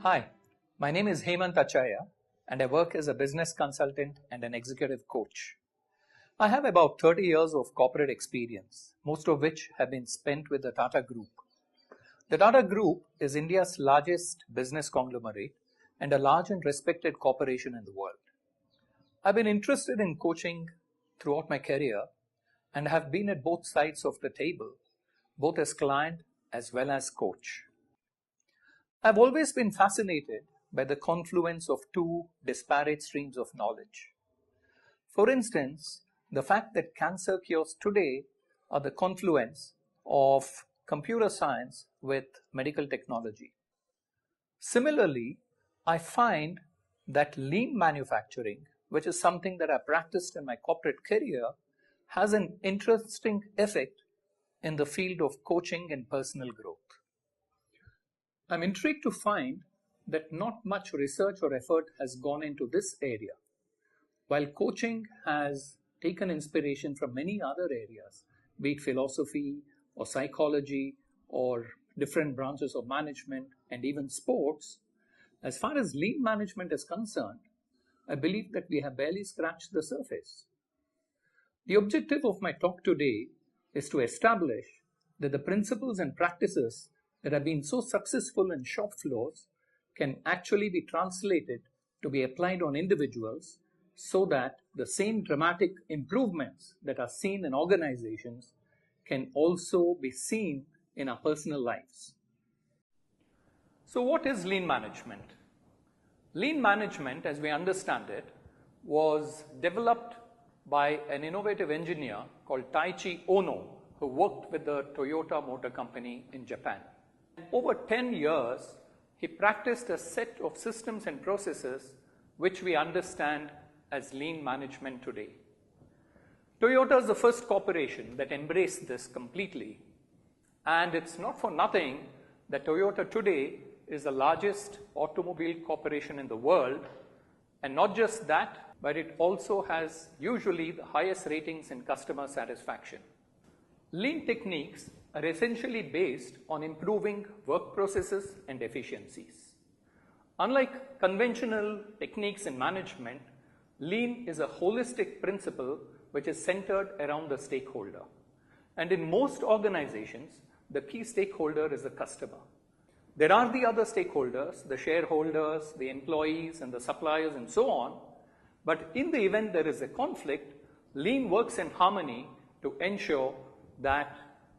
Hi, my name is Hemanth Achaya and I work as a business consultant and an executive coach. I have about 30 years of corporate experience, most of which have been spent with the Tata Group. The Tata Group is India's largest business conglomerate and a large and respected corporation in the world. I've been interested in coaching throughout my career and have been at both sides of the table, both as client as well as coach. I've always been fascinated by the confluence of two disparate streams of knowledge. For instance, the fact that cancer cures today are the confluence of computer science with medical technology. Similarly, I find that lean manufacturing, which is something that I practiced in my corporate career, has an interesting effect in the field of coaching and personal growth. I'm intrigued to find that not much research or effort has gone into this area. While coaching has taken inspiration from many other areas, be it philosophy or psychology or different branches of management and even sports, as far as lean management is concerned, I believe that we have barely scratched the surface. The objective of my talk today is to establish that the principles and practices that have been so successful in shop floors can actually be translated to be applied on individuals so that the same dramatic improvements that are seen in organizations can also be seen in our personal lives. So what is lean management? Lean management, as we understand it, was developed by an innovative engineer called Taiichi Ohno, who worked with the Toyota Motor Company in Japan. Over 10 years, he practiced a set of systems and processes which we understand as lean management today. Toyota is the first corporation that embraced this completely. And it's not for nothing that Toyota today is the largest automobile corporation in the world. And not just that, but it also has usually the highest ratings in customer satisfaction. Lean techniques are essentially based on improving work processes and efficiencies. Unlike conventional techniques in management, lean is a holistic principle which is centered around the stakeholder. And in most organizations, the key stakeholder is the customer. There are the other stakeholders, the shareholders, the employees, and the suppliers, and so on. But in the event there is a conflict, lean works in harmony to ensure that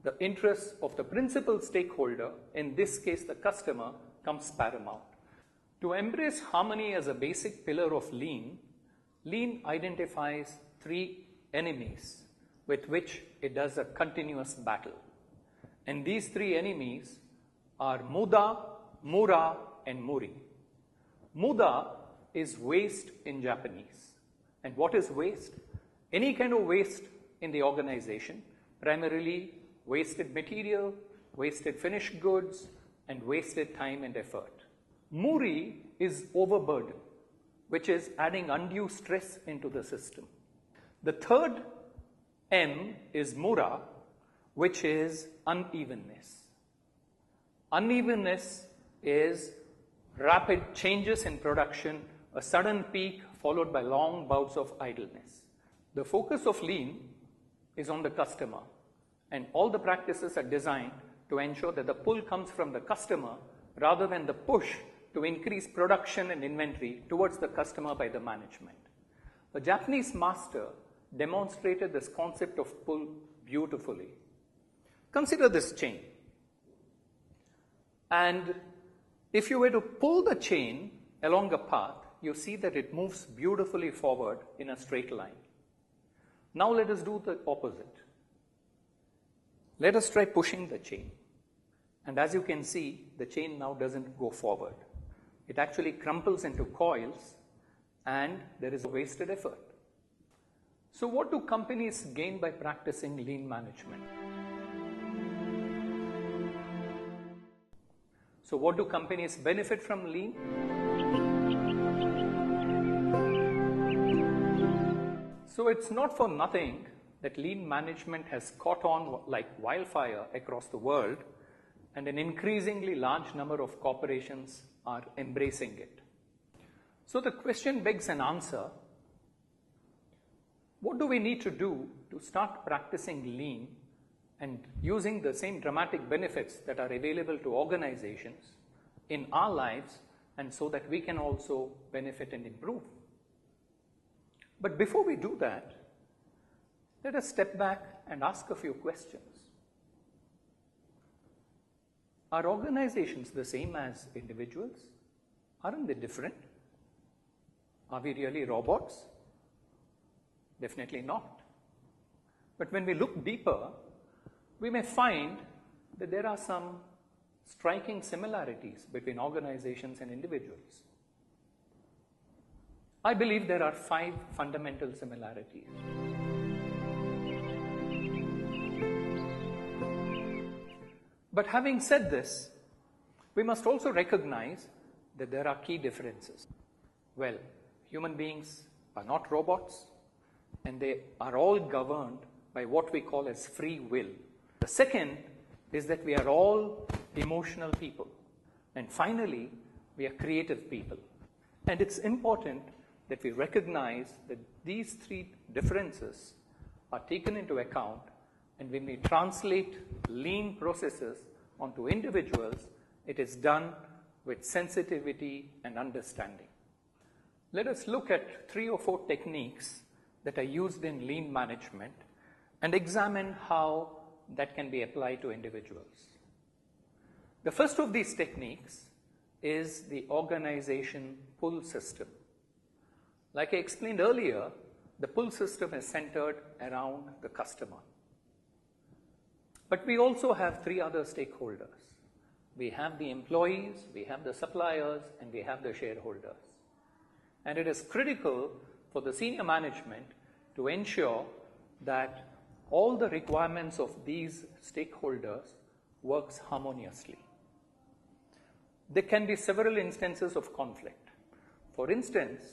the interests of the principal stakeholder, in this case the customer, comes paramount. To embrace harmony as a basic pillar of lean, lean identifies three enemies with which it does a continuous battle. And these three enemies are muda, mura, and muri. Muda is waste in Japanese. And what is waste? Any kind of waste in the organization, primarily wasted material, wasted finished goods, and wasted time and effort. Muri is overburden, which is adding undue stress into the system. The third M is mura, which is unevenness. Unevenness is rapid changes in production, a sudden peak followed by long bouts of idleness. The focus of lean is on the customer, and all the practices are designed to ensure that the pull comes from the customer rather than the push to increase production and inventory towards the customer by the management. The Japanese master demonstrated this concept of pull beautifully. Consider this chain. And if you were to pull the chain along a path, you see that it moves beautifully forward in a straight line. Now let us do the opposite. Let us try pushing the chain. And as you can see, the chain now doesn't go forward. It actually crumples into coils and there is a wasted effort. So what do companies gain by practicing lean management? So what do companies benefit from lean? So it's not for nothing that lean management has caught on like wildfire across the world, and an increasingly large number of corporations are embracing it. So the question begs an answer: what do we need to do to start practicing lean and using the same dramatic benefits that are available to organizations in our lives, and so that we can also benefit and improve? But before we do that, let us step back and ask a few questions. Are organizations the same as individuals? Aren't they different? Are we really robots? Definitely not. But when we look deeper, we may find that there are some striking similarities between organizations and individuals. I believe there are 5 fundamental similarities. But having said this, we must also recognize that there are key differences. Well, human beings are not robots, and they are all governed by what we call as free will. The second is that we are all emotional people. And finally, we are creative people. And it's important that we recognize that these 3 differences are taken into account, and when we translate lean processes onto individuals, it is done with sensitivity and understanding. Let us look at 3 or 4 techniques that are used in lean management and examine how that can be applied to individuals. The first of these techniques is the organization pull system. Like I explained earlier, the pull system is centered around the customer. But we also have 3 other stakeholders. We have the employees, we have the suppliers, and we have the shareholders. And it is critical for the senior management to ensure that all the requirements of these stakeholders works harmoniously. There can be several instances of conflict. For instance,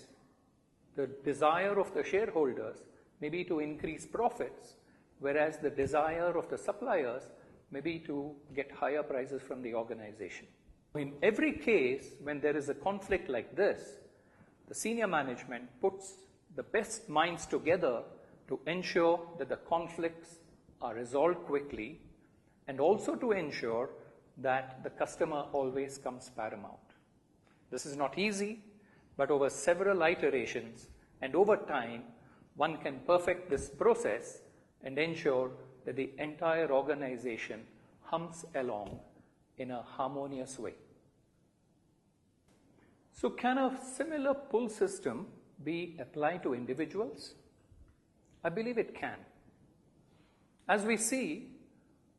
the desire of the shareholders may be to increase profits, whereas the desire of the suppliers may be to get higher prices from the organization. In every case, when there is a conflict like this, the senior management puts the best minds together to ensure that the conflicts are resolved quickly, and also to ensure that the customer always comes paramount. This is not easy, but over several iterations and over time, one can perfect this process and ensure that the entire organization hums along in a harmonious way. So can a similar pull system be applied to individuals? I believe it can. As we see,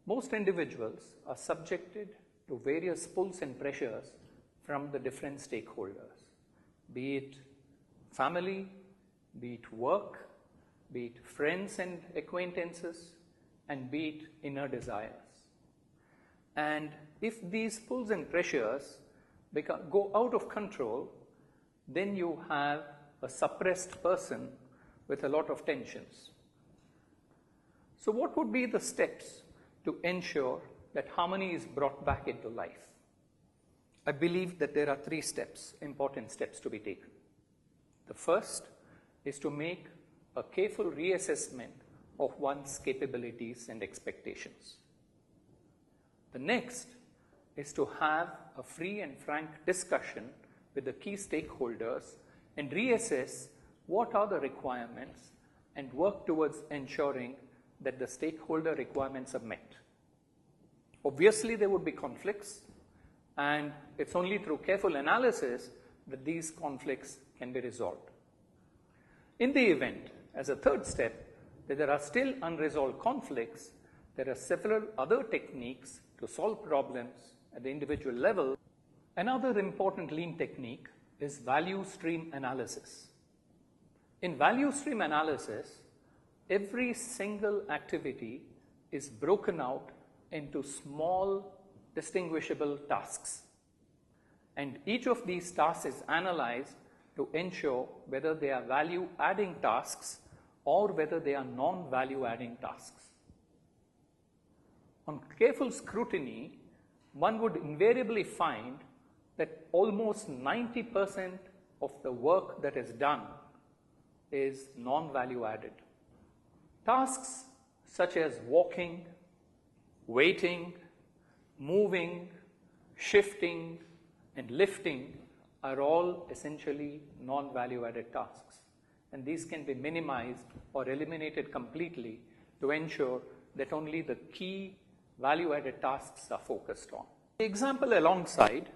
most individuals are subjected to various pulls and pressures from the different stakeholders, be it family, be it work, be it friends and acquaintances, and be it inner desires. And if these pulls and pressures go out of control, then you have a suppressed person with a lot of tensions. So what would be the steps to ensure that harmony is brought back into life? I believe that there are 3 steps, important steps to be taken. The first is to make a careful reassessment of one's capabilities and expectations. The next is to have a free and frank discussion with the key stakeholders and reassess what are the requirements and work towards ensuring that the stakeholder requirements are met. Obviously, there would be conflicts, and it's only through careful analysis that these conflicts can be resolved. In the event, as a third step, that there are still unresolved conflicts, there are several other techniques to solve problems at the individual level. Another important lean technique is value stream analysis. In value stream analysis, every single activity is broken out into small distinguishable tasks. And each of these tasks is analyzed to ensure whether they are value-adding tasks or whether they are non-value-adding tasks. On careful scrutiny, one would invariably find that almost 90% of the work that is done is non-value added. Tasks such as walking, waiting, moving, shifting, and lifting are all essentially non-value added tasks. And these can be minimized or eliminated completely to ensure that only the key value-added tasks are focused on. The example alongside,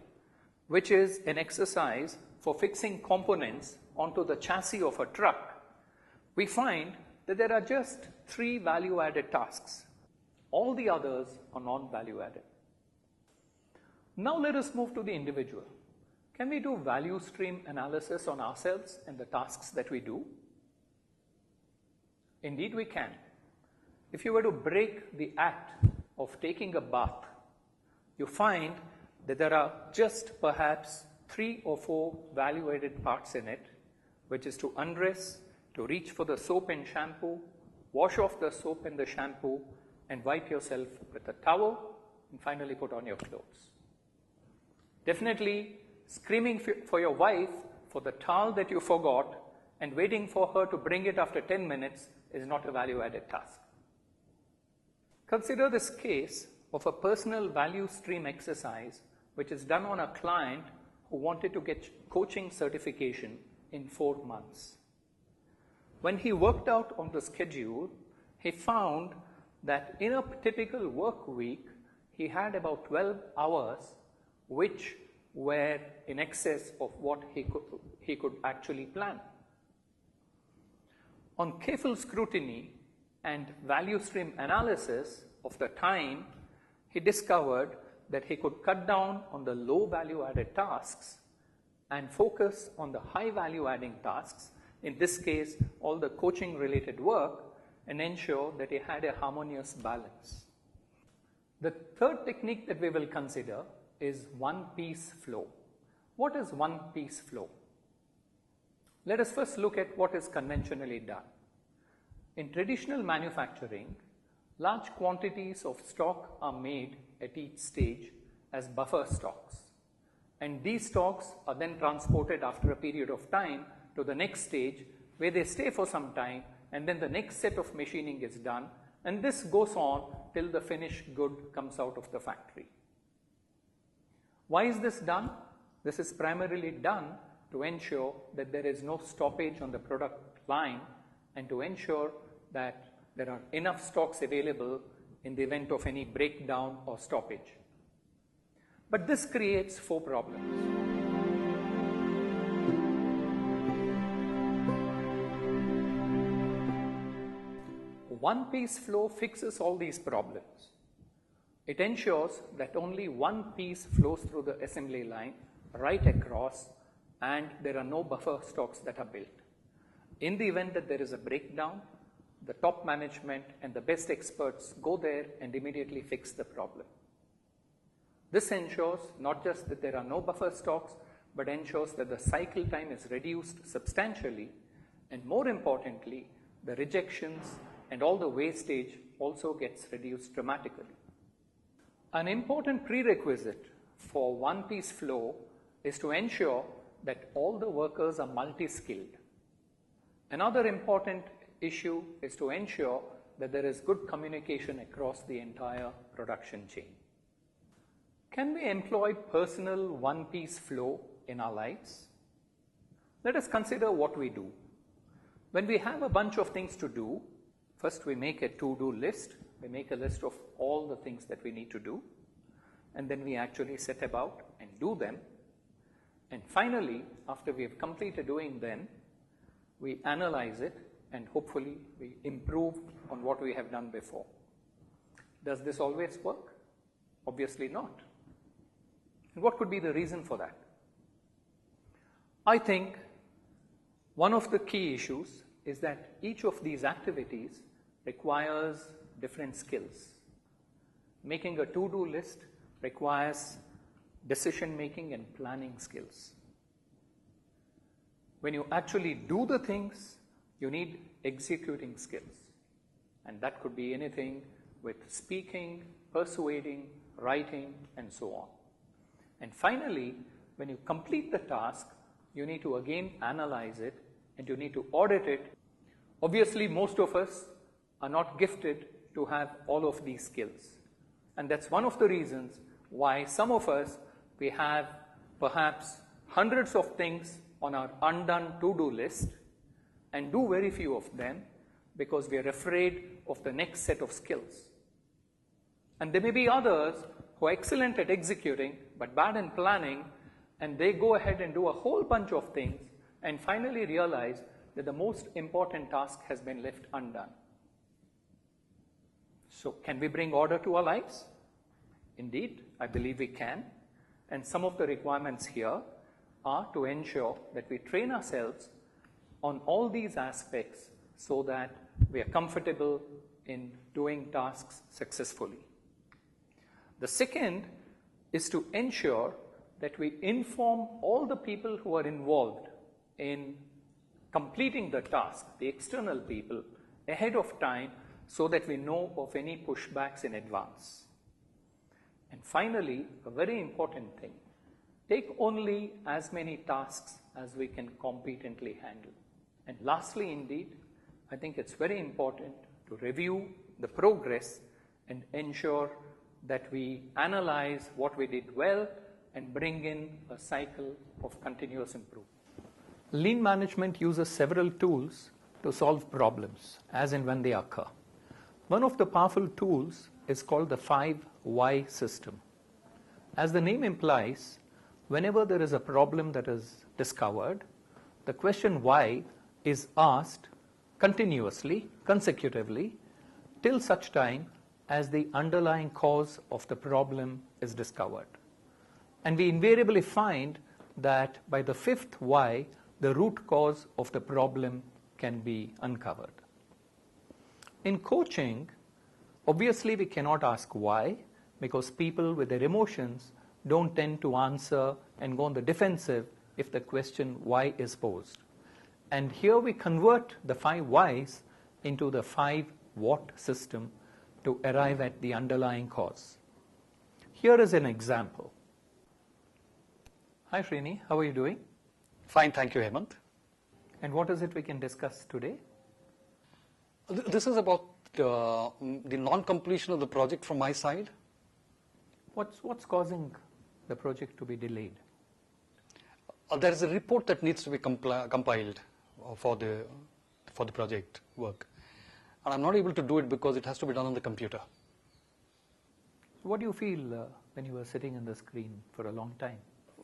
which is an exercise for fixing components onto the chassis of a truck, we find that there are just 3 value-added tasks. All the others are non-value added. Now let us move to the individual. Can we do value stream analysis on ourselves and the tasks that we do? Indeed we can. If you were to break the act of taking a bath, you find that there are just perhaps 3 or 4 value-added parts in it, which is to undress, to reach for the soap and shampoo, wash off the soap and the shampoo, and wipe yourself with a towel, and finally put on your clothes. Definitely, screaming for your wife for the towel that you forgot and waiting for her to bring it after 10 minutes is not a value-added task. Consider this case of a personal value stream exercise which is done on a client who wanted to get coaching certification in 4 months. When he worked out on the schedule, he found that in a typical work week, he had about 12 hours which were in excess of what he could actually plan. On careful scrutiny and value stream analysis of the time, he discovered that he could cut down on the low value added tasks and focus on the high value adding tasks, in this case all the coaching related work, and ensure that he had a harmonious balance. The third technique that we will consider is one-piece flow. What is one-piece flow? Let us first look at what is conventionally done. In traditional manufacturing, large quantities of stock are made at each stage as buffer stocks. And these stocks are then transported after a period of time to the next stage where they stay for some time, and then the next set of machining is done, and this goes on till the finished good comes out of the factory. Why is this done? This is primarily done to ensure that there is no stoppage on the product line and to ensure that there are enough stocks available in the event of any breakdown or stoppage. But this creates 4 problems. One-piece flow fixes all these problems. It ensures that only one piece flows through the assembly line right across, and there are no buffer stocks that are built. In the event that there is a breakdown, the top management and the best experts go there and immediately fix the problem. This ensures not just that there are no buffer stocks, but ensures that the cycle time is reduced substantially, and more importantly, the rejections and all the wastage also gets reduced dramatically. An important prerequisite for one-piece flow is to ensure that all the workers are multi-skilled. Another important issue is to ensure that there is good communication across the entire production chain. Can we employ personal one-piece flow in our lives? Let us consider what we do. When we have a bunch of things to do, first we make a to-do list. We make a list of all the things that we need to do, and then we actually set about and do them. And finally, after we have completed doing them, we analyze it and hopefully we improve on what we have done before. Does this always work? Obviously not. And what could be the reason for that? I think one of the key issues is that each of these activities requires different skills. Making a to-do list requires decision-making and planning skills. When you actually do the things, you need executing skills. And that could be anything with speaking, persuading, writing, and so on. And finally, when you complete the task, you need to again analyze it and you need to audit it. Obviously, most of us are not gifted to have all of these skills. And that's one of the reasons why some of us, we have perhaps hundreds of things on our undone to-do list and do very few of them because we are afraid of the next set of skills. And there may be others who are excellent at executing but bad in planning, and they go ahead and do a whole bunch of things and finally realize that the most important task has been left undone. So can we bring order to our lives? Indeed, I believe we can. And some of the requirements here are to ensure that we train ourselves on all these aspects so that we are comfortable in doing tasks successfully. The second is to ensure that we inform all the people who are involved in completing the task, the external people, ahead of time so that we know of any pushbacks in advance. And finally, a very important thing, take only as many tasks as we can competently handle. And lastly, indeed, I think it's very important to review the progress and ensure that we analyze what we did well and bring in a cycle of continuous improvement. Lean management uses several tools to solve problems as and when they occur. One of the powerful tools is called the 5 why system. As the name implies, whenever there is a problem that is discovered, the question why is asked continuously, consecutively, till such time as the underlying cause of the problem is discovered. And we invariably find that by the 5th why, the root cause of the problem can be uncovered. In coaching, obviously we cannot ask why, because people with their emotions don't tend to answer and go on the defensive if the question why is posed. And here we convert the 5 whys into the 5 what system to arrive at the underlying cause. Here is an example. Hi Srini, how are you doing? Fine, thank you, Hemanth. And what is it we can discuss today? This is about the non-completion of the project from my side. What's causing the project to be delayed? There is a report that needs to be compiled for the project work. And I'm not able to do it because it has to be done on the computer. What do you feel when you are sitting on the screen for a long time?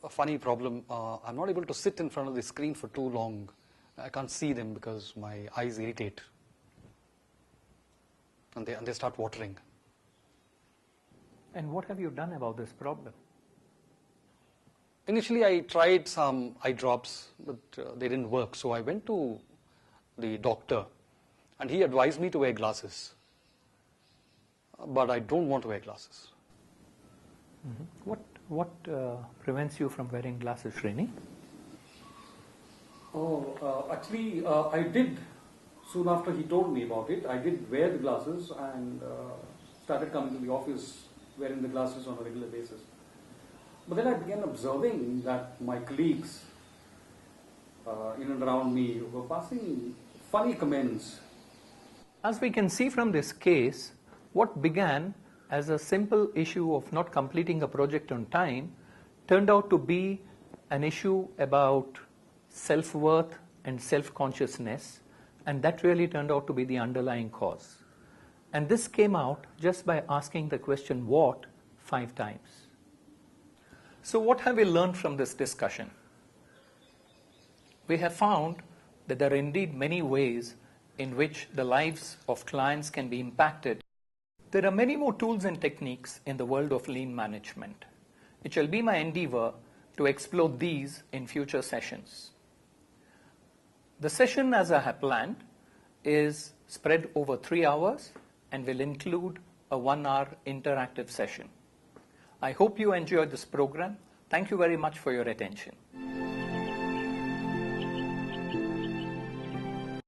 A funny problem, I'm not able to sit in front of the screen for too long. I can't see them because my eyes irritate. And they start watering. And what have you done about this problem? Initially, I tried some eye drops, but they didn't work. So I went to the doctor, and he advised me to wear glasses. But I don't want to wear glasses. Mm-hmm. What prevents you from wearing glasses, Srini? Actually, I did, soon after he told me about it, I did wear the glasses and started coming to the office wearing the glasses on a regular basis. But then I began observing that my colleagues in and around me were passing funny comments. As we can see from this case, what began as a simple issue of not completing a project on time turned out to be an issue about self-worth and self-consciousness, and that really turned out to be the underlying cause. And this came out just by asking the question what 5 times. So what have we learned from this discussion? We have found that there are indeed many ways in which the lives of clients can be impacted. There are many more tools and techniques in the world of lean management. It shall be my endeavor to explore these in future sessions. The session, as I have planned, is spread over 3 hours and will include a 1-hour interactive session. I hope you enjoyed this program. Thank you very much for your attention.